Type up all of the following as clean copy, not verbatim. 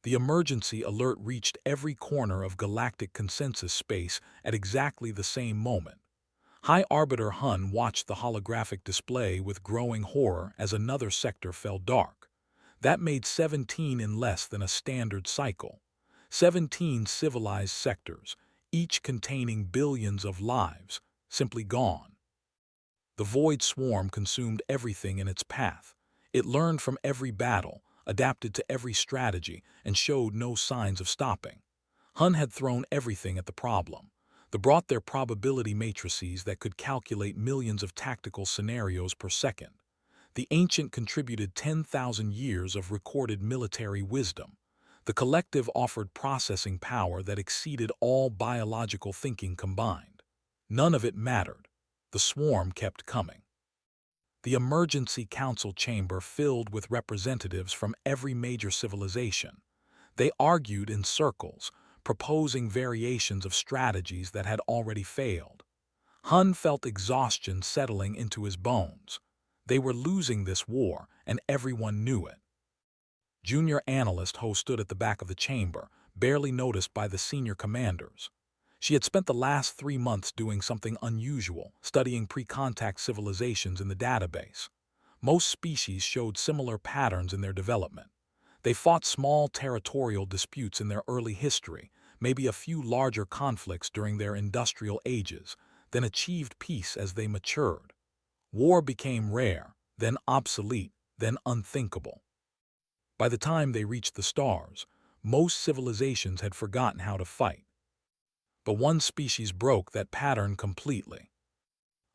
The emergency alert reached every corner of galactic consensus space at exactly the same moment. High Arbiter Hun watched the holographic display with growing horror as another sector fell dark. That made 17 in less than a standard cycle. 17 civilized sectors, each containing billions of lives, simply gone. The Void Swarm consumed everything in its path. It learned from every battle, adapted to every strategy, and showed no signs of stopping. Hun had thrown everything at the problem. They brought their probability matrices that could calculate millions of tactical scenarios per second. The Ancient contributed 10,000 years of recorded military wisdom. The collective offered processing power that exceeded all biological thinking combined. None of it mattered. The swarm kept coming. The emergency council chamber filled with representatives from every major civilization. They argued in circles, proposing variations of strategies that had already failed. Hun felt exhaustion settling into his bones. They were losing this war, and everyone knew it. Junior Analyst Ho stood at the back of the chamber, barely noticed by the senior commanders. She had spent the last 3 months doing something unusual, studying pre-contact civilizations in the database. Most species showed similar patterns in their development. They fought small territorial disputes in their early history, maybe a few larger conflicts during their industrial ages, then achieved peace as they matured. War became rare, then obsolete, then unthinkable. By the time they reached the stars, most civilizations had forgotten how to fight. But one species broke that pattern completely.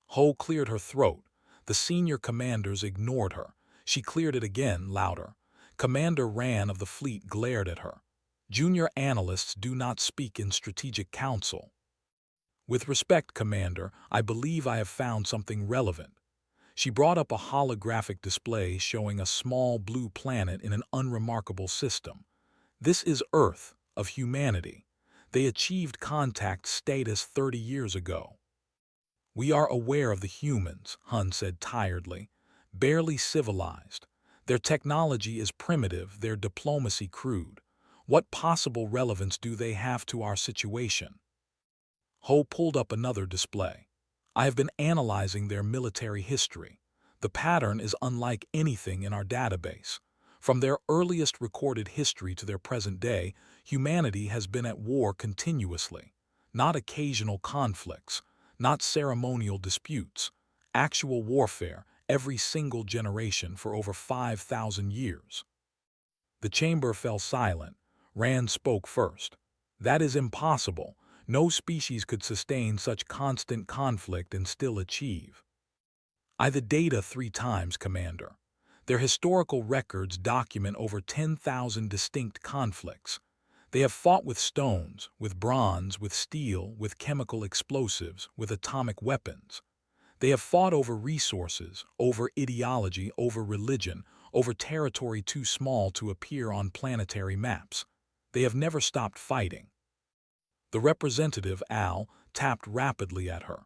Ho cleared her throat. The senior commanders ignored her. She cleared it again, louder. Commander Ran of the fleet glared at her. Junior analysts do not speak in strategic council. With respect, Commander, I believe I have found something relevant. She brought up a holographic display showing a small blue planet in an unremarkable system. This is Earth, of humanity. They achieved contact status 30 years ago. We are aware of the humans, Hun said tiredly. Barely civilized. Their technology is primitive, their diplomacy crude. What possible relevance do they have to our situation? Ho pulled up another display. I have been analyzing their military history. The pattern is unlike anything in our database. From their earliest recorded history to their present day, humanity has been at war continuously. Not occasional conflicts, not ceremonial disputes, actual warfare every single generation for over 5,000 years. The chamber fell silent. Rand spoke first. That is impossible. No species could sustain such constant conflict and still achieve. The data 3 times, Commander. Their historical records document over 10,000 distinct conflicts. They have fought with stones, with bronze, with steel, with chemical explosives, with atomic weapons. They have fought over resources, over ideology, over religion, over territory too small to appear on planetary maps. They have never stopped fighting. The representative, Al, tapped rapidly at her.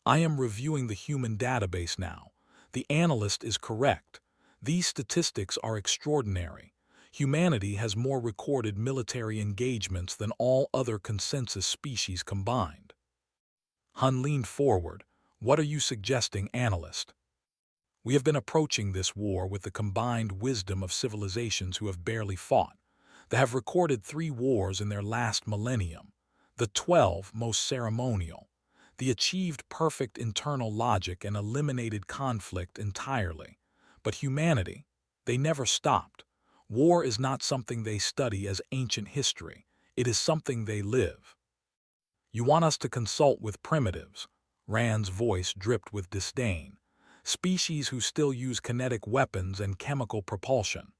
I am reviewing the human database now. The analyst is correct. These statistics are extraordinary. Humanity has more recorded military engagements than all other consensus species combined. Hun leaned forward. What are you suggesting, analyst? We have been approaching this war with the combined wisdom of civilizations who have barely fought. They have recorded 3 wars in their last millennium. The 12 most ceremonial. They achieved perfect internal logic and eliminated conflict entirely. But humanity, they never stopped. War is not something they study as ancient history. It is something they live. You want us to consult with primitives? Rand's voice dripped with disdain. Species who still use kinetic weapons and chemical propulsion.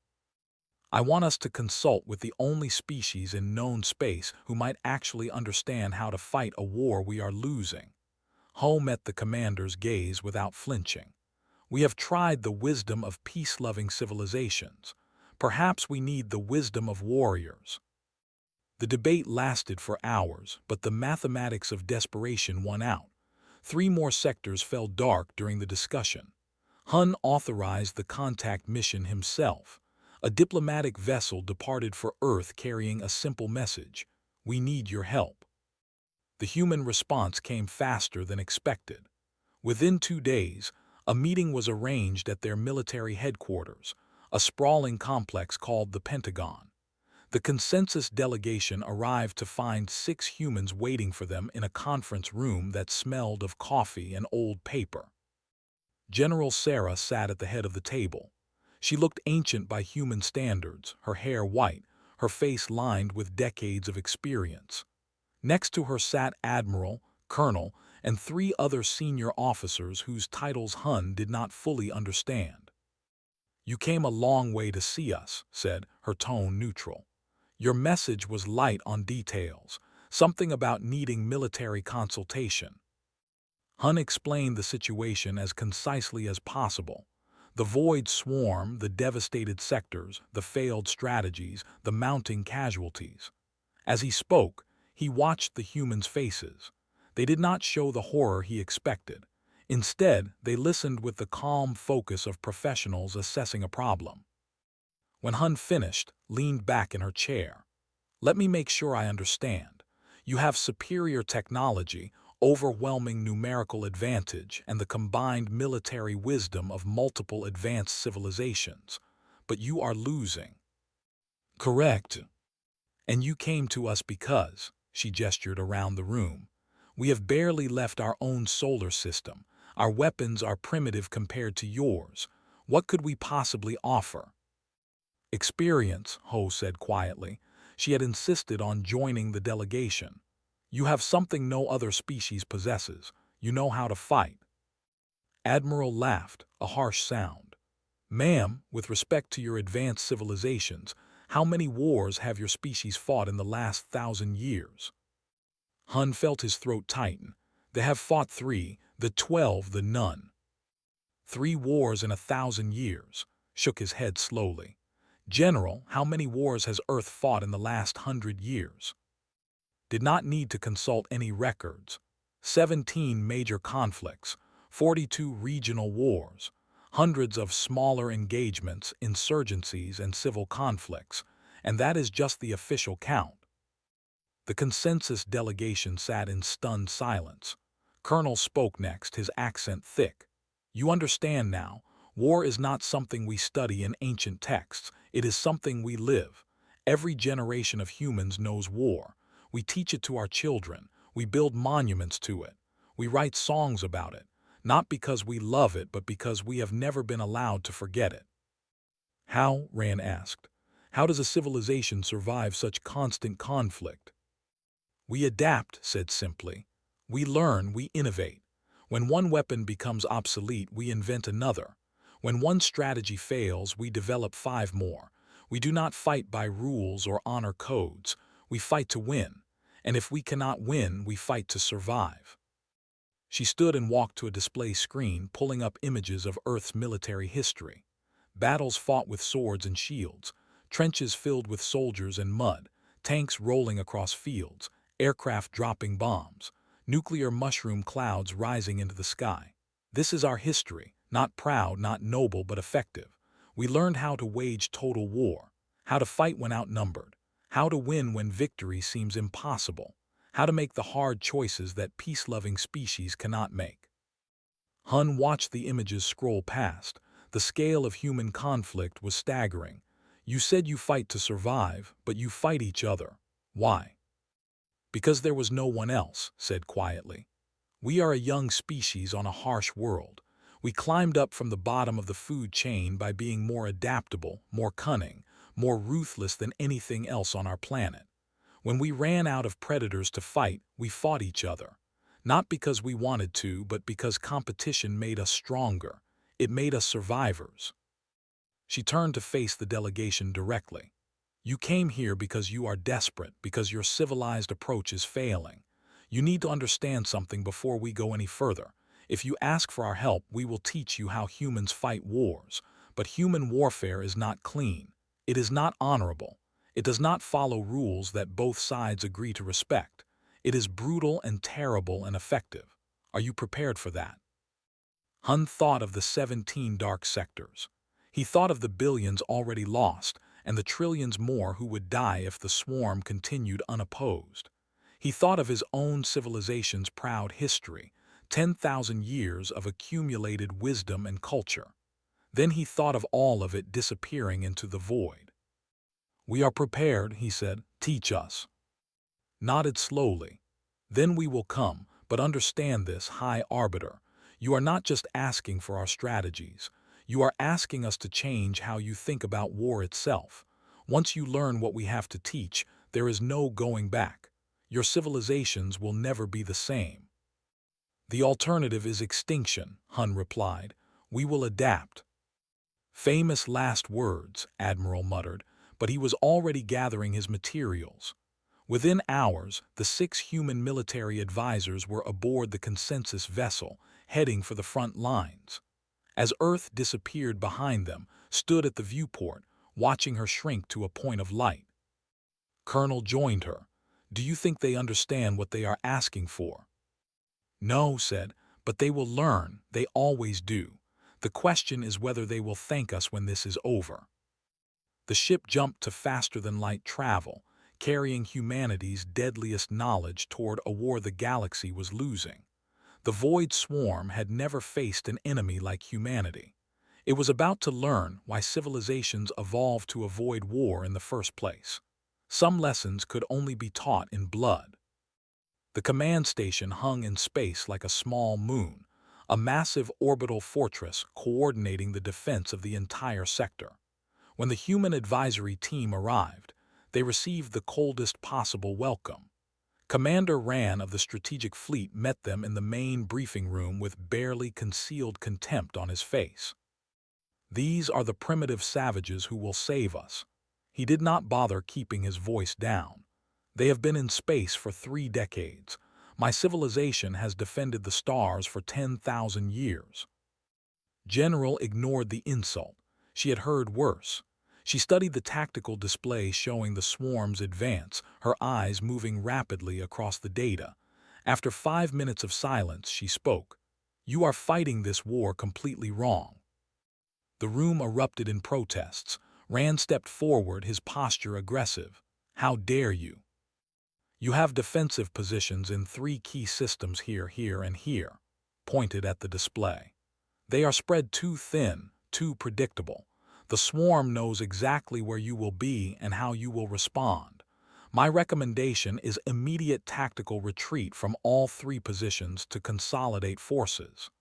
I want us to consult with the only species in known space who might actually understand how to fight a war we are losing. Ho met the commander's gaze without flinching. We have tried the wisdom of peace-loving civilizations. Perhaps we need the wisdom of warriors. The debate lasted for hours, but the mathematics of desperation won out. 3 more sectors fell dark during the discussion. Hun authorized the contact mission himself. A diplomatic vessel departed for Earth carrying a simple message: "We need your help." The human response came faster than expected. Within 2 days, a meeting was arranged at their military headquarters, a sprawling complex called the Pentagon. The consensus delegation arrived to find 6 humans waiting for them in a conference room that smelled of coffee and old paper. General Sarah sat at the head of the table. She looked ancient by human standards, her hair white, her face lined with decades of experience. Next to her sat Admiral, Colonel, and 3 other senior officers whose titles Hun did not fully understand. "You came a long way to see us," said, her tone neutral. "Your message was light on details, something about needing military consultation." Hun explained the situation as concisely as possible. The void swarm, the devastated sectors, the failed strategies, the mounting casualties. As he spoke, he watched the humans' faces. They did not show the horror he expected. Instead, they listened with the calm focus of professionals assessing a problem. When Hun finished, leaned back in her chair. "Let me make sure I understand. You have superior technology, overwhelming numerical advantage, and the combined military wisdom of multiple advanced civilizations. But you are losing." "Correct. And you came to us because," she gestured around the room, "we have barely left our own solar system. Our weapons are primitive compared to yours. What could we possibly offer?" "Experience," Ho said quietly. She had insisted on joining the delegation. "You have something no other species possesses. You know how to fight." Admiral laughed, a harsh sound. "Ma'am, with respect to your advanced civilizations, how many wars have your species fought in the last 1,000 years?" Hun felt his throat tighten. "They have fought 3, the 12, the none." "3 wars in 1,000 years," shook his head slowly. "General, how many wars has Earth fought in the last 100 years?" Did not need to consult any records. 17 major conflicts, 42 regional wars, hundreds of smaller engagements, insurgencies, and civil conflicts, and that is just the official count. The consensus delegation sat in stunned silence. Colonel spoke next, his accent thick. "You understand now, war is not something we study in ancient texts, it is something we live. Every generation of humans knows war. We teach it to our children, we build monuments to it, we write songs about it, not because we love it but because we have never been allowed to forget it." "How?" Rand asked. "How does a civilization survive such constant conflict?" "We adapt," said simply. "We learn, we innovate. When one weapon becomes obsolete, we invent another. When one strategy fails, we develop 5 more. We do not fight by rules or honor codes. We fight to win. And if we cannot win, we fight to survive." She stood and walked to a display screen, pulling up images of Earth's military history. Battles fought with swords and shields, trenches filled with soldiers and mud, tanks rolling across fields, aircraft dropping bombs, nuclear mushroom clouds rising into the sky. This is our history, not proud, not noble, but effective. We learned how to wage total war, how to fight when outnumbered, how to win when victory seems impossible, how to make the hard choices that peace-loving species cannot make. Hun watched the images scroll past. The scale of human conflict was staggering. "You said you fight to survive, but you fight each other. Why?" "Because there was no one else," said quietly. "We are a young species on a harsh world. We climbed up from the bottom of the food chain by being more adaptable, more cunning, more ruthless than anything else on our planet. When we ran out of predators to fight, we fought each other. Not because we wanted to, but because competition made us stronger. It made us survivors." She turned to face the delegation directly. "You came here because you are desperate, because your civilized approach is failing. You need to understand something before we go any further. If you ask for our help, we will teach you how humans fight wars. But human warfare is not clean. It is not honorable. It does not follow rules that both sides agree to respect. It is brutal and terrible and effective. Are you prepared for that?" Hun thought of the 17 dark sectors. He thought of the billions already lost and the trillions more who would die if the swarm continued unopposed. He thought of his own civilization's proud history, 10,000 years of accumulated wisdom and culture. Then he thought of all of it disappearing into the void. "We are prepared," he said. "Teach us." Nodded slowly. "Then we will come, but understand this, High Arbiter. You are not just asking for our strategies. You are asking us to change how you think about war itself. Once you learn what we have to teach, there is no going back. Your civilizations will never be the same." "The alternative is extinction," Hun replied. "We will adapt." "Famous last words," Admiral muttered, but he was already gathering his materials. Within hours, the 6 human military advisors were aboard the consensus vessel, heading for the front lines. As Earth disappeared behind them, stood at the viewport, watching her shrink to a point of light. Colonel joined her. "Do you think they understand what they are asking for?" "No," said, "but they will learn. They always do. The question is whether they will thank us when this is over." The ship jumped to faster-than-light travel, carrying humanity's deadliest knowledge toward a war the galaxy was losing. The Void Swarm had never faced an enemy like humanity. It was about to learn why civilizations evolved to avoid war in the first place. Some lessons could only be taught in blood. The command station hung in space like a small moon, a massive orbital fortress coordinating the defense of the entire sector. When the human advisory team arrived, they received the coldest possible welcome. Commander Ran of the Strategic Fleet met them in the main briefing room with barely concealed contempt on his face. "These are the primitive savages who will save us." He did not bother keeping his voice down. "They have been in space for 3 decades. My civilization has defended the stars for 10,000 years." General ignored the insult. She had heard worse. She studied the tactical display showing the swarm's advance, her eyes moving rapidly across the data. After 5 minutes of silence, she spoke. "You are fighting this war completely wrong." The room erupted in protests. Rand stepped forward, his posture aggressive. "How dare you? You have defensive positions in 3 key systems here, here, and here," pointed at the display. "They are spread too thin, too predictable. The swarm knows exactly where you will be and how you will respond. My recommendation is immediate tactical retreat from all 3 positions to consolidate forces."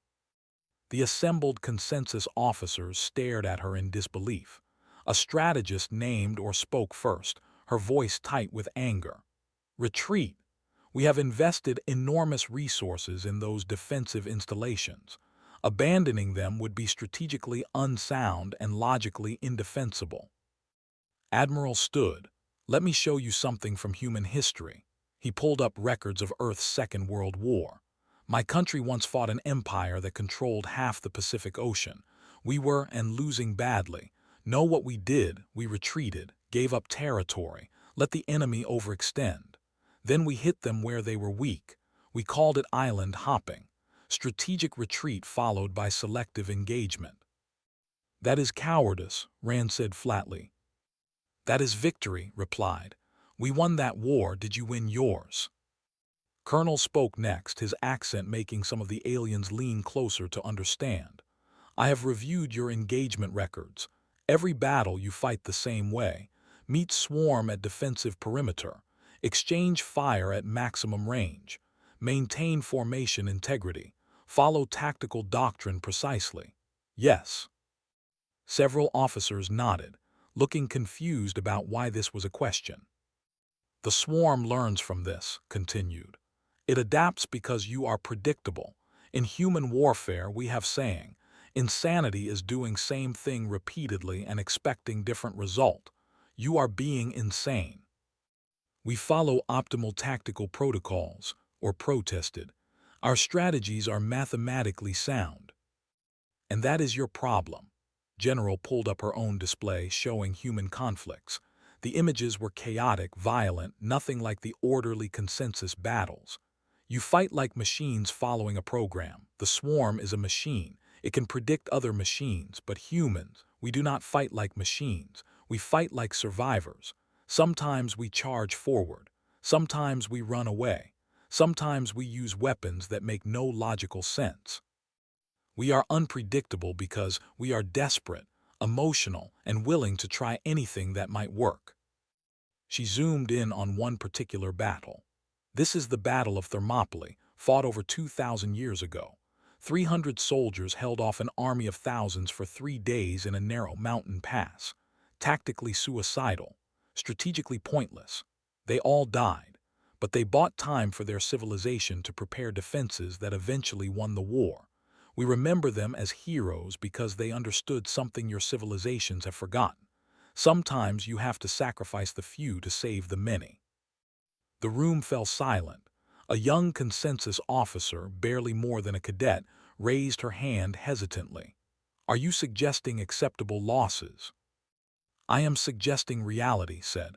The assembled consensus officers stared at her in disbelief. A strategist named or spoke first, her voice tight with anger. "Retreat. We have invested enormous resources in those defensive installations. Abandoning them would be strategically unsound and logically indefensible." Admiral stood. "Let me show you something from human history." He pulled up records of Earth's Second World War. "My country once fought an empire that controlled half the Pacific Ocean. We were, and losing badly. Know what we did? We retreated, gave up territory, let the enemy overextend. Then we hit them where they were weak. We called it island hopping. Strategic retreat followed by selective engagement." "That is cowardice," Rand said flatly. "That is victory," replied. "We won that war. Did you win yours?" Colonel spoke next, his accent making some of the aliens lean closer to understand. "I have reviewed your engagement records. Every battle you fight the same way. Meet swarm at defensive perimeter. Exchange fire at maximum range. Maintain formation integrity. Follow tactical doctrine precisely." "Yes." Several officers nodded, looking confused about why this was a question. "The swarm learns from this," continued. "It adapts because you are predictable. In human warfare we have saying, insanity is doing same thing repeatedly and expecting different result. You are being insane. We follow optimal tactical protocols," or protested. "Our strategies are mathematically sound." "And that is your problem." General pulled up her own display showing human conflicts. The images were chaotic, violent, nothing like the orderly consensus battles. "You fight like machines following a program. The swarm is a machine. It can predict other machines, but humans, We do not fight like machines. We fight like survivors. Sometimes we charge forward. Sometimes we run away. Sometimes we use weapons that make no logical sense. We are unpredictable because we are desperate, emotional, and willing to try anything that might work. She zoomed in on one particular battle. This is the Battle of Thermopylae, fought over 2,000 years ago. 300 soldiers held off an army of thousands for 3 days in a narrow mountain pass. Tactically suicidal, strategically pointless. They all died, but they bought time for their civilization to prepare defenses that eventually won the war. We remember them as heroes because they understood something your civilizations have forgotten. Sometimes you have to sacrifice the few to save the many. The room fell silent. A young consensus officer, barely more than a cadet, raised her hand hesitantly. Are you suggesting acceptable losses? I am suggesting reality, said.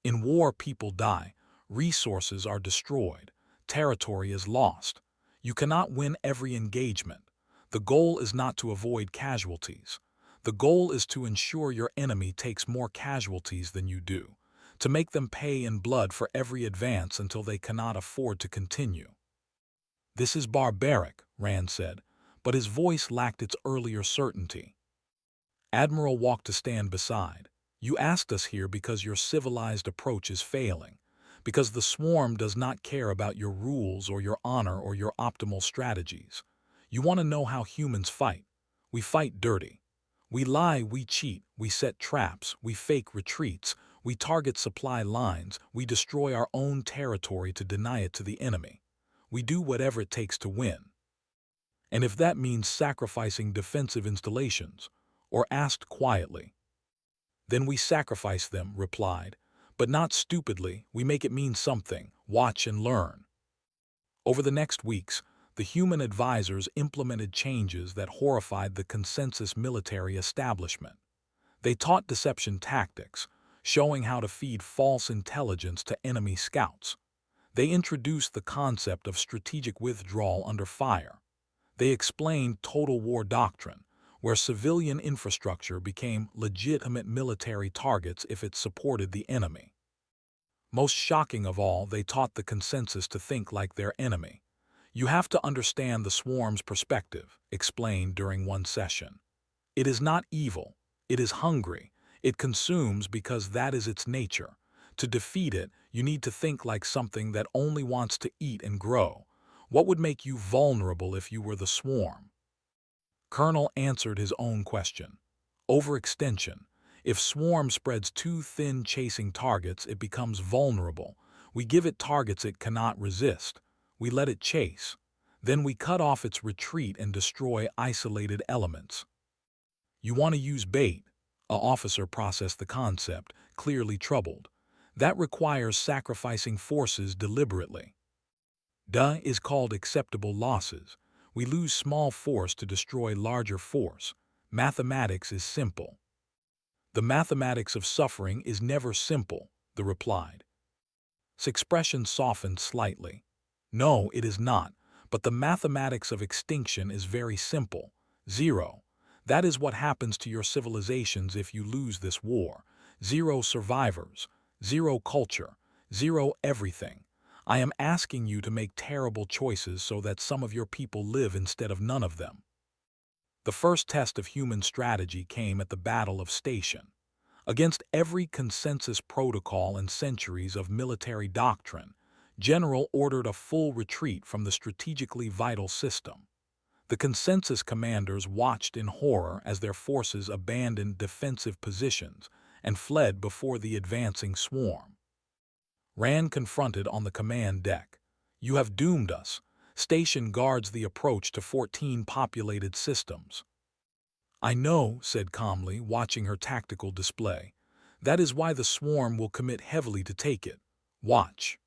In war, people die. Resources are destroyed. Territory is lost. You cannot win every engagement. The goal is not to avoid casualties. The goal is to ensure your enemy takes more casualties than you do, to make them pay in blood for every advance until they cannot afford to continue. This is barbaric, Rand said, but his voice lacked its earlier certainty. Admiral walked to stand beside. You asked us here because your civilized approach is failing, because the swarm does not care about your rules or your honor or your optimal strategies. You want to know how humans fight. We fight dirty. We lie, we cheat, we set traps, we fake retreats, we target supply lines, we destroy our own territory to deny it to the enemy. We do whatever it takes to win. And if that means sacrificing defensive installations, or asked quietly, then we sacrifice them, replied, but not stupidly, we make it mean something, watch and learn. Over the next weeks, the human advisors implemented changes that horrified the consensus military establishment. They taught deception tactics, showing how to feed false intelligence to enemy scouts. They introduced the concept of strategic withdrawal under fire. They explained total war doctrine, where civilian infrastructure became legitimate military targets if it supported the enemy. Most shocking of all, they taught the consensus to think like their enemy. You have to understand the swarm's perspective, explained during one session. It is not evil. It is hungry. It consumes because that is its nature. To defeat it, you need to think like something that only wants to eat and grow. What would make you vulnerable if you were the swarm? Colonel answered his own question. Overextension. If swarm spreads too thin chasing targets, it becomes vulnerable. We give it targets it cannot resist. We let it chase. Then we cut off its retreat and destroy isolated elements. You want to use bait? An officer processed the concept, clearly troubled. That requires sacrificing forces deliberately. Duh is called acceptable losses. We lose small force to destroy larger force. Mathematics is simple. The mathematics of suffering is never simple, the replied. His expression softened slightly. No, it is not, but the mathematics of extinction is very simple. 0. That is what happens to your civilizations if you lose this war. 0 survivors, 0 culture, 0 everything. I am asking you to make terrible choices so that some of your people live instead of none of them. The first test of human strategy came at the Battle of Station. Against every consensus protocol and centuries of military doctrine, General ordered a full retreat from the strategically vital system. The consensus commanders watched in horror as their forces abandoned defensive positions and fled before the advancing swarm. Rand confronted on the command deck. You have doomed us. Station guards the approach to 14 populated systems. I know, said calmly, watching her tactical display. That is why the swarm will commit heavily to take it. Watch.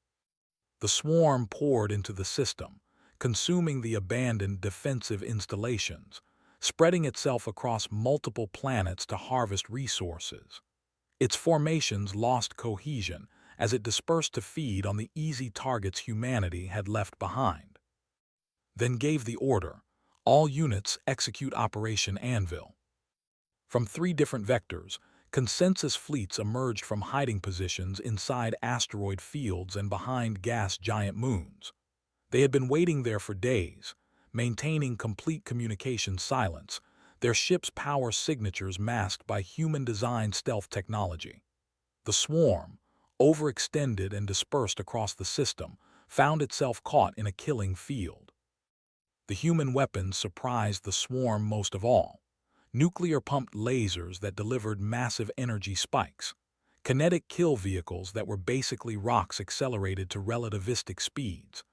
The swarm poured into the system, consuming the abandoned defensive installations, spreading itself across multiple planets to harvest resources. Its formations lost cohesion as it dispersed to feed on the easy targets humanity had left behind. Then gave the order, all units execute Operation Anvil. From three different vectors, consensus fleets emerged from hiding positions inside asteroid fields and behind gas giant moons. They had been waiting there for days, maintaining complete communication silence, their ship's power signatures masked by human-designed stealth technology. The swarm, overextended and dispersed across the system, found itself caught in a killing field. The human weapons surprised the swarm most of all. Nuclear-pumped lasers that delivered massive energy spikes, kinetic kill vehicles that were basically rocks accelerated to relativistic speeds,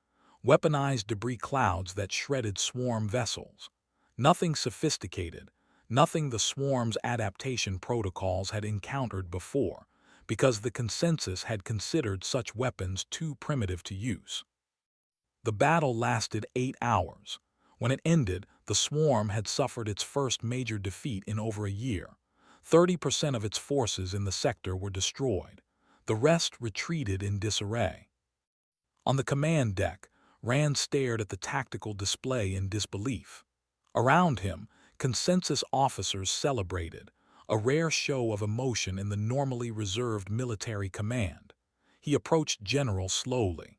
weaponized debris clouds that shredded swarm vessels. Nothing sophisticated, nothing the swarm's adaptation protocols had encountered before, because the consensus had considered such weapons too primitive to use. The battle lasted 8 hours. When it ended, the swarm had suffered its first major defeat in over a year. 30% of its forces in the sector were destroyed. The rest retreated in disarray. On the command deck, Rand stared at the tactical display in disbelief. Around him, consensus officers celebrated, a rare show of emotion in the normally reserved military command. He approached General slowly.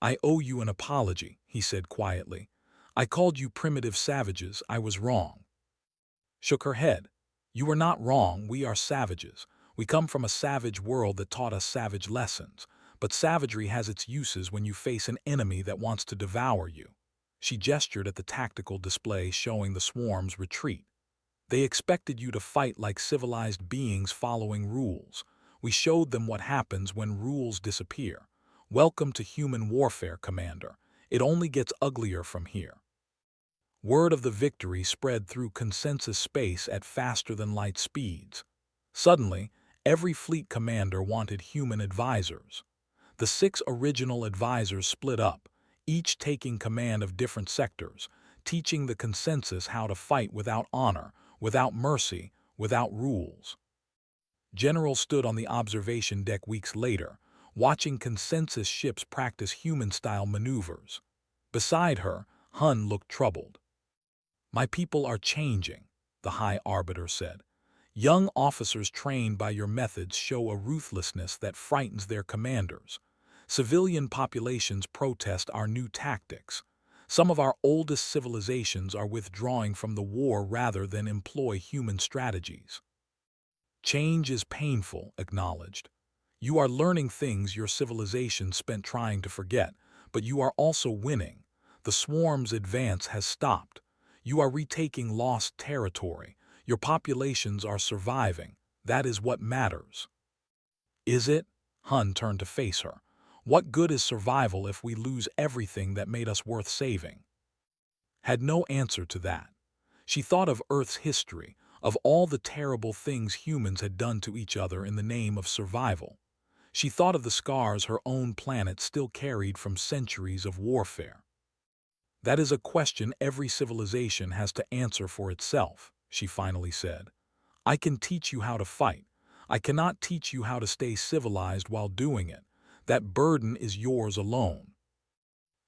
"I owe you an apology," he said quietly. "I called you primitive savages. I was wrong." Shook her head. "You were not wrong. We are savages. We come from a savage world that taught us savage lessons. But savagery has its uses when you face an enemy that wants to devour you." She gestured at the tactical display showing the swarm's retreat. "They expected you to fight like civilized beings following rules. We showed them what happens when rules disappear. Welcome to human warfare, Commander. It only gets uglier from here." Word of the victory spread through consensus space at faster-than-light speeds. Suddenly, every fleet commander wanted human advisors. The 6 original advisors split up, each taking command of different sectors, teaching the consensus how to fight without honor, without mercy, without rules. General stood on the observation deck weeks later, watching consensus ships practice human-style maneuvers. Beside her, Hun looked troubled. "My people are changing," the High Arbiter said. "Young officers trained by your methods show a ruthlessness that frightens their commanders. Civilian populations protest our new tactics. Some of our oldest civilizations are withdrawing from the war rather than employ human strategies." "Change is painful," acknowledged. "You are learning things your civilization spent trying to forget, but you are also winning. The swarm's advance has stopped. You are retaking lost territory. Your populations are surviving. That is what matters." "Is it?" Hun turned to face her. "What good is survival if we lose everything that made us worth saving?" Had no answer to that. She thought of Earth's history, of all the terrible things humans had done to each other in the name of survival. She thought of the scars her own planet still carried from centuries of warfare. "That is a question every civilization has to answer for itself," she finally said. "I can teach you how to fight. I cannot teach you how to stay civilized while doing it. That burden is yours alone."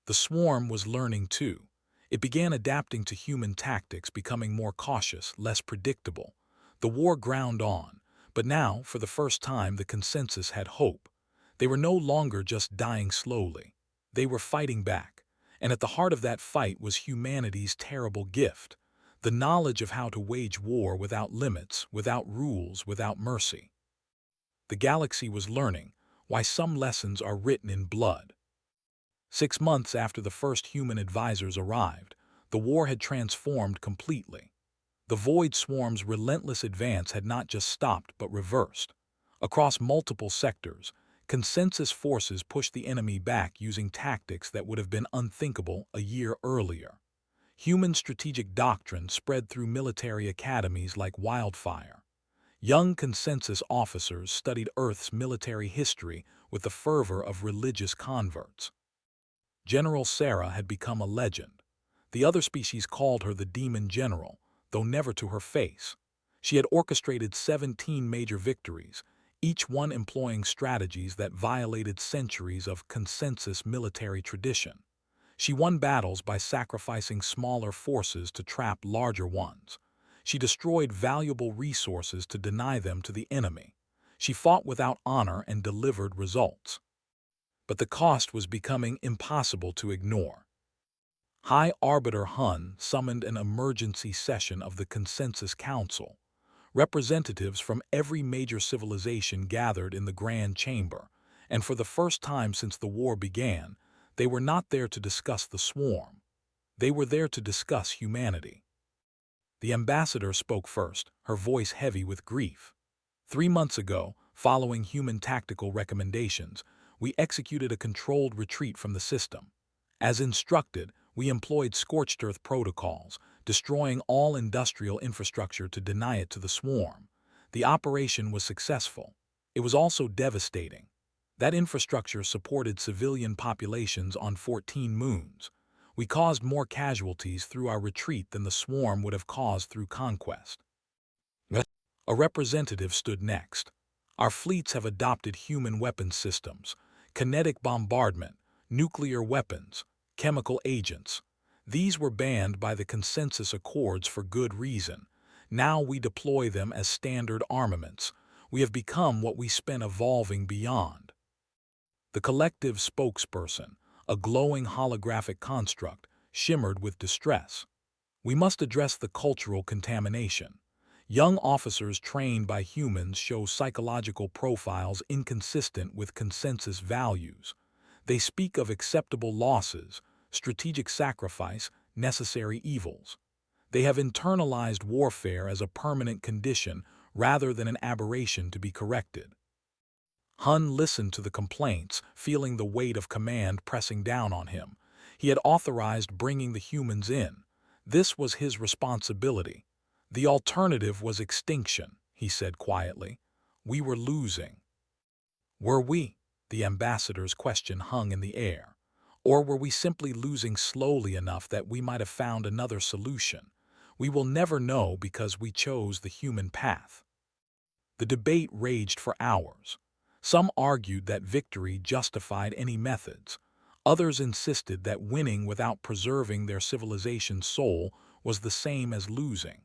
The swarm was learning too. It began adapting to human tactics, becoming more cautious, less predictable. The war ground on, but now, for the first time, the consensus had hope. They were no longer just dying slowly. They were fighting back. And at the heart of that fight was humanity's terrible gift, the knowledge of how to wage war without limits, without rules, without mercy. The galaxy was learning why some lessons are written in blood. 6 months after the first human advisors arrived, the war had transformed completely. The Void Swarm's relentless advance had not just stopped but reversed. Across multiple sectors, consensus forces pushed the enemy back using tactics that would have been unthinkable a year earlier. Human strategic doctrine spread through military academies like wildfire. Young consensus officers studied Earth's military history with the fervor of religious converts. General Sarah had become a legend. The other species called her the Demon General, though never to her face. She had orchestrated 17 major victories, each one employing strategies that violated centuries of consensus military tradition. She won battles by sacrificing smaller forces to trap larger ones. She destroyed valuable resources to deny them to the enemy. She fought without honor and delivered results. But the cost was becoming impossible to ignore. High Arbiter Hun summoned an emergency session of the Consensus Council. Representatives from every major civilization gathered in the Grand Chamber, and for the first time since the war began, they were not there to discuss the swarm. They were there to discuss humanity. The ambassador spoke first, her voice heavy with grief. 3 months ago, following human tactical recommendations, we executed a controlled retreat from the system. As instructed, we employed scorched earth protocols, destroying all industrial infrastructure to deny it to the swarm. The operation was successful. It was also devastating. That infrastructure supported civilian populations on 14 moons. We caused more casualties through our retreat than the swarm would have caused through conquest. A representative stood next. Our fleets have adopted human weapons systems, kinetic bombardment, nuclear weapons, chemical agents. These were banned by the Consensus Accords for good reason. Now we deploy them as standard armaments. We have become what we spent evolving beyond. The collective spokesperson, a glowing holographic construct, shimmered with distress. We must address the cultural contamination. Young officers trained by humans show psychological profiles inconsistent with consensus values. They speak of acceptable losses, strategic sacrifice, necessary evils. They have internalized warfare as a permanent condition rather than an aberration to be corrected. Hun listened to the complaints, feeling the weight of command pressing down on him. He had authorized bringing the humans in. This was his responsibility. The alternative was extinction, he said quietly. We were losing. Were we? The ambassador's question hung in the air. Or were we simply losing slowly enough that we might have found another solution? We will never know because we chose the human path. The debate raged for hours. Some argued that victory justified any methods. Others insisted that winning without preserving their civilization's soul was the same as losing.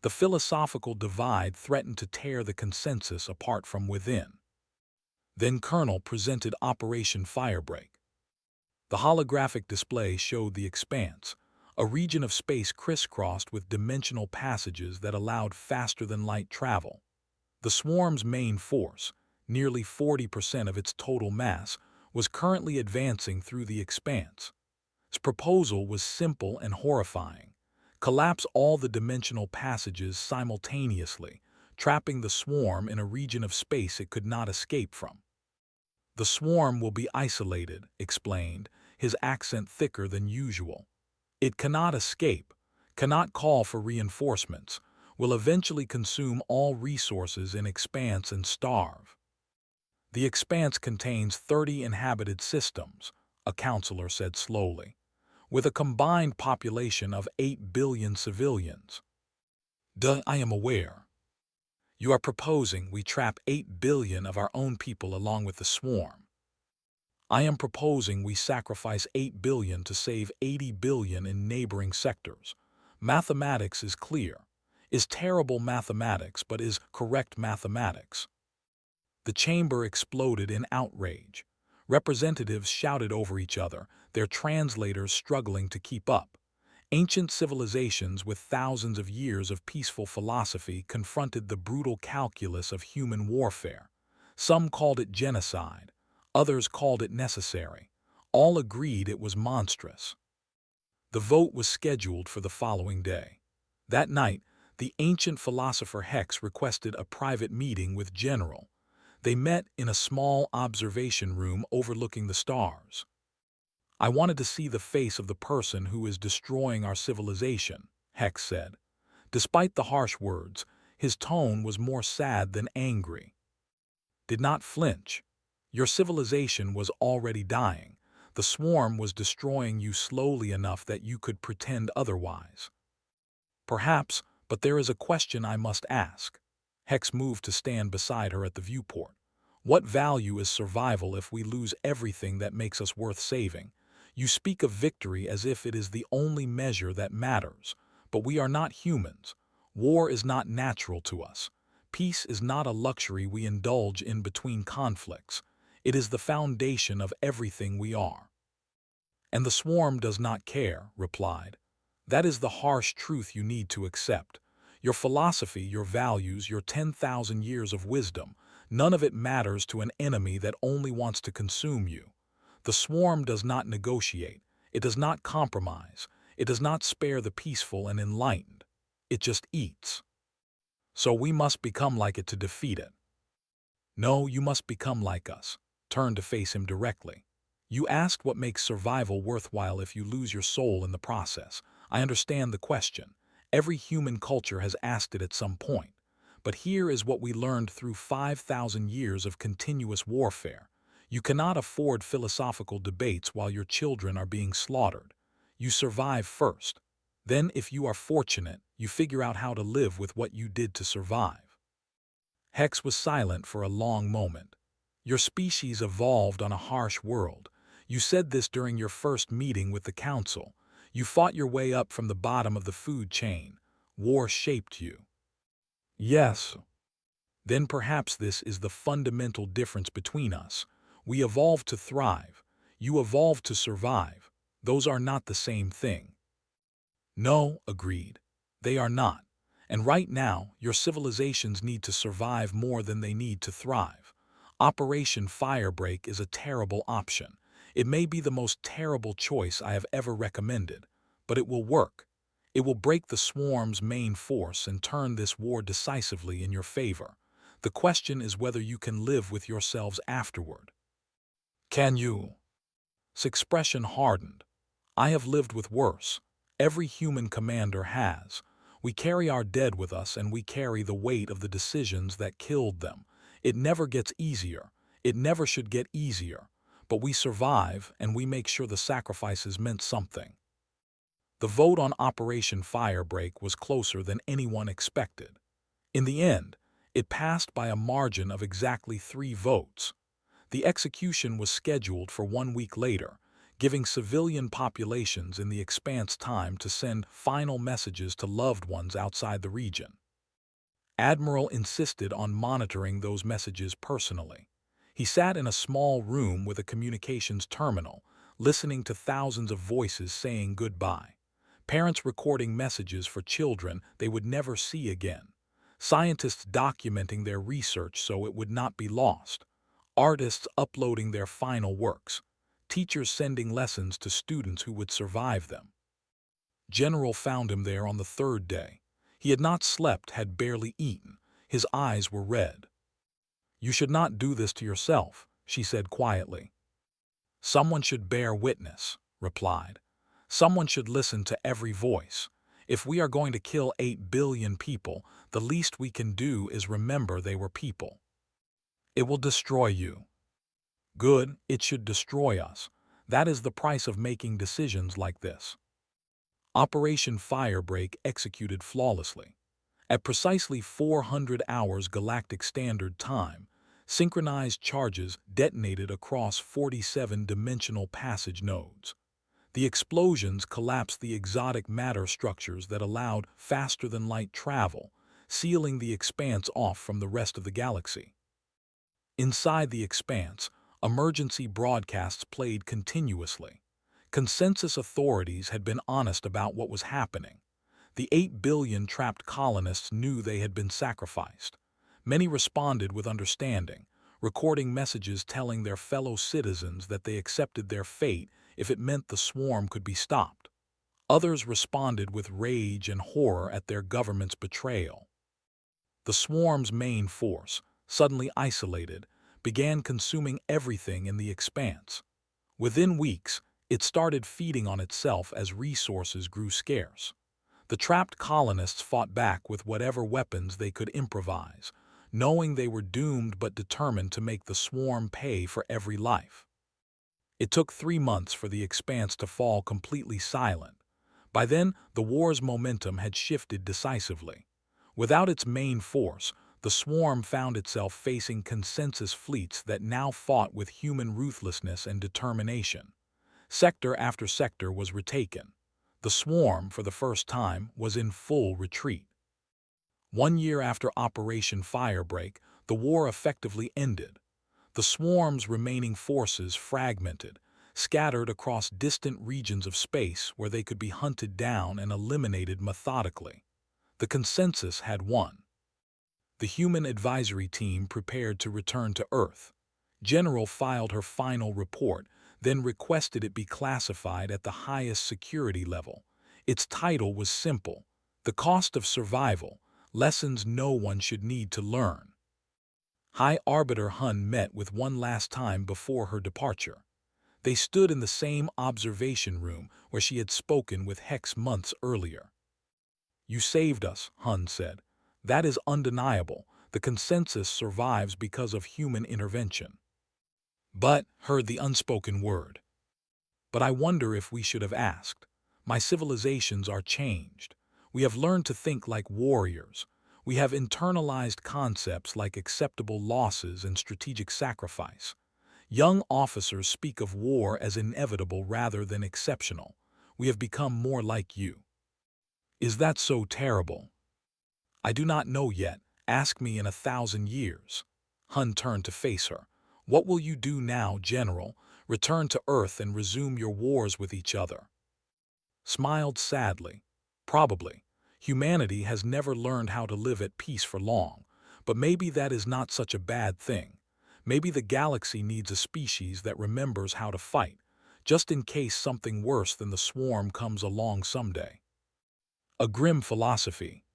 The philosophical divide threatened to tear the consensus apart from within. Then Colonel presented Operation Firebreak. The holographic display showed the expanse, a region of space crisscrossed with dimensional passages that allowed faster-than-light travel. The swarm's main force, nearly 40% of its total mass, was currently advancing through the expanse. Its proposal was simple and horrifying. Collapse all the dimensional passages simultaneously, trapping the swarm in a region of space it could not escape from. The swarm will be isolated, explained, his accent thicker than usual. It cannot escape, cannot call for reinforcements, will eventually consume all resources in expanse and starve. The expanse contains 30 inhabited systems, a counselor said slowly, with a combined population of 8 billion civilians. I am aware. You are proposing we trap 8 billion of our own people along with the swarm. I am proposing we sacrifice 8 billion to save 80 billion in neighboring sectors. Mathematics is clear, is terrible mathematics, but is correct mathematics. The chamber exploded in outrage. Representatives shouted over each other, their translators struggling to keep up. Ancient civilizations with thousands of years of peaceful philosophy confronted the brutal calculus of human warfare. Some called it genocide, others called it necessary. All agreed it was monstrous. The vote was scheduled for the following day. That night, the ancient philosopher Hex requested a private meeting with General. They met in a small observation room overlooking the stars. I wanted to see the face of the person who is destroying our civilization, Hex said. Despite the harsh words, his tone was more sad than angry. Did not flinch. Your civilization was already dying. The swarm was destroying you slowly enough that you could pretend otherwise. Perhaps, but there is a question I must ask. Hex moved to stand beside her at the viewport. What value is survival if we lose everything that makes us worth saving? You speak of victory as if it is the only measure that matters, but we are not humans. War is not natural to us. Peace is not a luxury we indulge in between conflicts. It is the foundation of everything we are. And the swarm does not care, replied. That is the harsh truth you need to accept. Your philosophy, your values, your 10,000 years of wisdom, none of it matters to an enemy that only wants to consume you. The swarm does not negotiate. It does not compromise. It does not spare the peaceful and enlightened. It just eats. So we must become like it to defeat it. No, you must become like us. Turn to face him directly. You asked what makes survival worthwhile if you lose your soul in the process. I understand the question. Every human culture has asked it at some point. But here is what we learned through 5,000 years of continuous warfare. You cannot afford philosophical debates while your children are being slaughtered. You survive first. Then, if you are fortunate, you figure out how to live with what you did to survive. Hex was silent for a long moment. Your species evolved on a harsh world. You said this during your first meeting with the Council. You fought your way up from the bottom of the food chain. War shaped you. Yes. Then perhaps this is the fundamental difference between us. We evolved to thrive. You evolved to survive. Those are not the same thing. No, agreed. They are not. And right now, your civilizations need to survive more than they need to thrive. Operation Firebreak is a terrible option. It may be the most terrible choice I have ever recommended, but it will work. It will break the swarm's main force and turn this war decisively in your favor. The question is whether you can live with yourselves afterward. Can you? His expression hardened. I have lived with worse. Every human commander has. We carry our dead with us and we carry the weight of the decisions that killed them. It never gets easier. It never should get easier. But we survive and we make sure the sacrifices meant something. The vote on Operation Firebreak was closer than anyone expected. In the end, it passed by a margin of exactly 3 votes. The execution was scheduled for 1 week later, giving civilian populations in the Expanse time to send final messages to loved ones outside the region. Admiral insisted on monitoring those messages personally. He sat in a small room with a communications terminal, listening to thousands of voices saying goodbye. Parents recording messages for children they would never see again. Scientists documenting their research so it would not be lost. Artists uploading their final works. Teachers sending lessons to students who would survive them. General found him there on the 3rd day. He had not slept, had barely eaten. His eyes were red. You should not do this to yourself, she said quietly. Someone should bear witness, replied. Someone should listen to every voice. If we are going to kill 8 billion people, the least we can do is remember they were people. It will destroy you. Good, it should destroy us. That is the price of making decisions like this. Operation Firebreak executed flawlessly. At precisely 400 hours Galactic Standard Time, synchronized charges detonated across 47 dimensional passage nodes. The explosions collapsed the exotic matter structures that allowed faster-than-light travel, sealing the Expanse off from the rest of the galaxy. Inside the Expanse, emergency broadcasts played continuously. Consensus authorities had been honest about what was happening. The 8 billion trapped colonists knew they had been sacrificed. Many responded with understanding, recording messages telling their fellow citizens that they accepted their fate if it meant the swarm could be stopped. Others responded with rage and horror at their government's betrayal. The swarm's main force, suddenly isolated, began consuming everything in the Expanse. Within weeks, it started feeding on itself as resources grew scarce. The trapped colonists fought back with whatever weapons they could improvise, knowing they were doomed but determined to make the swarm pay for every life. It took 3 months for the Expanse to fall completely silent. By then, the war's momentum had shifted decisively. Without its main force, the swarm found itself facing consensus fleets that now fought with human ruthlessness and determination. Sector after sector was retaken. The swarm, for the first time, was in full retreat. 1 year after Operation Firebreak, the war effectively ended. The swarm's remaining forces fragmented, scattered across distant regions of space where they could be hunted down and eliminated methodically. The consensus had won. The human advisory team prepared to return to Earth. General filed her final report, then requested it be classified at the highest security level. Its title was simple: The Cost of Survival, Lessons No One Should Need to Learn. High Arbiter Hun met with one last time before her departure. They stood in the same observation room where she had spoken with Hex months earlier. "You saved us," Hun said. "That is undeniable. The consensus survives because of human intervention." But, heard the unspoken word. "But I wonder if we should have asked. My civilizations are changed. We have learned to think like warriors. We have internalized concepts like acceptable losses and strategic sacrifice. Young officers speak of war as inevitable rather than exceptional. We have become more like you." "Is that so terrible?" "I do not know yet. Ask me in 1,000 years." Hun turned to face her. "What will you do now, General? Return to Earth and resume your wars with each other?" Smiled sadly. "Probably. Humanity has never learned how to live at peace for long, but maybe that is not such a bad thing. Maybe the galaxy needs a species that remembers how to fight, just in case something worse than the swarm comes along someday." A grim philosophy.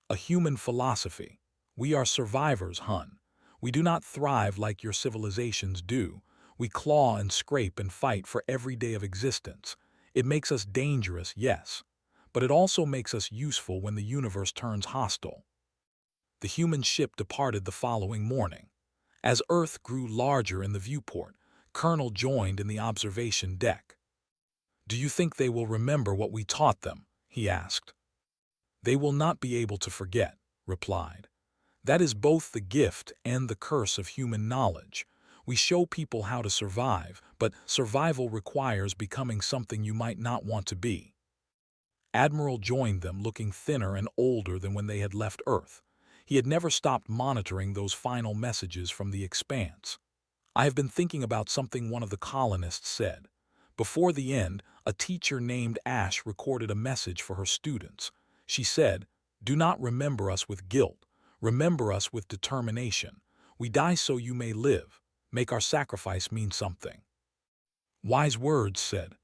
A human philosophy. We are survivors, Hun. We do not thrive like your civilizations do. We claw and scrape and fight for every day of existence. It makes us dangerous, yes, but it also makes us useful when the universe turns hostile. The human ship departed the following morning. As Earth grew larger in the viewport, Colonel joined in the observation deck. "Do you think they will remember what we taught them?" he asked. "They will not be able to forget," replied. "That is both the gift and the curse of human knowledge. We show people how to survive, but survival requires becoming something you might not want to be." Admiral joined them, looking thinner and older than when they had left Earth. He had never stopped monitoring those final messages from the expanse. "I have been thinking about something one of the colonists said. Before the end, a teacher named Ash recorded a message for her students. She said, 'Do not remember us with guilt. Remember us with determination. We die so you may live. Make our sacrifice mean something.'" "Wise words," said.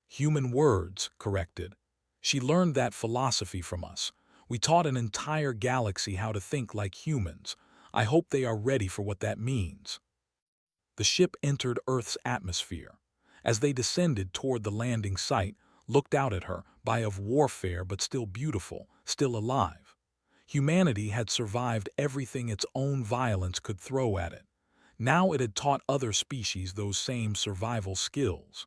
"Human words," corrected. "She learned that philosophy from us. We taught an entire galaxy how to think like humans. I hope they are ready for what that means." The ship entered Earth's atmosphere. As they descended toward the landing site, looked out at her, by of warfare but still beautiful, still alive. Humanity had survived everything its own violence could throw at it. Now it had taught other species those same survival skills.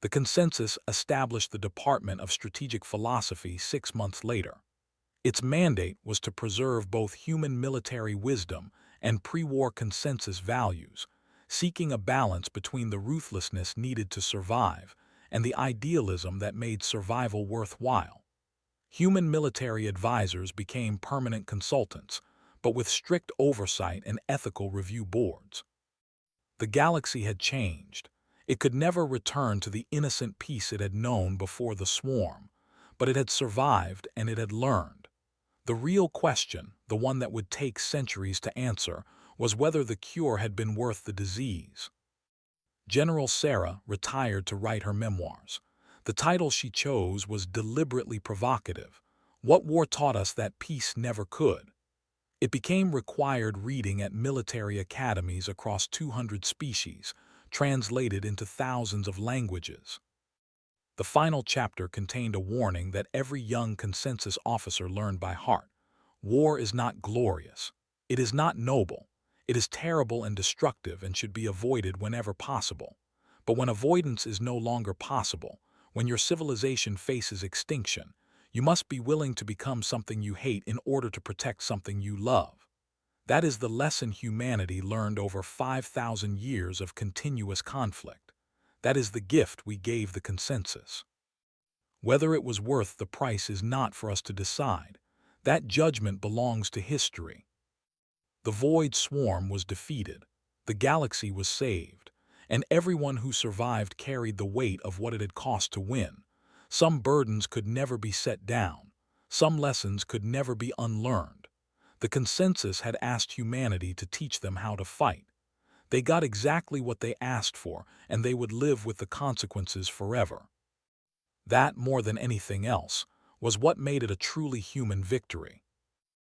The consensus established the Department of Strategic Philosophy 6 months later. Its mandate was to preserve both human military wisdom and pre-war consensus values, seeking a balance between the ruthlessness needed to survive and the idealism that made survival worthwhile. Human military advisors became permanent consultants, but with strict oversight and ethical review boards. The galaxy had changed. It could never return to the innocent peace it had known before the swarm, but it had survived and it had learned. The real question, the one that would take centuries to answer, was whether the cure had been worth the disease. General Sarah retired to write her memoirs. The title she chose was deliberately provocative: "What War Taught Us That Peace Never Could." It became required reading at military academies across 200 species, translated into thousands of languages. The final chapter contained a warning that every young consensus officer learned by heart. War is not glorious. It is not noble. It is terrible and destructive and should be avoided whenever possible. But when avoidance is no longer possible, when your civilization faces extinction, you must be willing to become something you hate in order to protect something you love. That is the lesson humanity learned over 5,000 years of continuous conflict. That is the gift we gave the consensus. Whether it was worth the price is not for us to decide. That judgment belongs to history. The Void Swarm was defeated, the galaxy was saved, and everyone who survived carried the weight of what it had cost to win. Some burdens could never be set down, some lessons could never be unlearned. The consensus had asked humanity to teach them how to fight. They got exactly what they asked for, and they would live with the consequences forever. That, more than anything else, was what made it a truly human victory.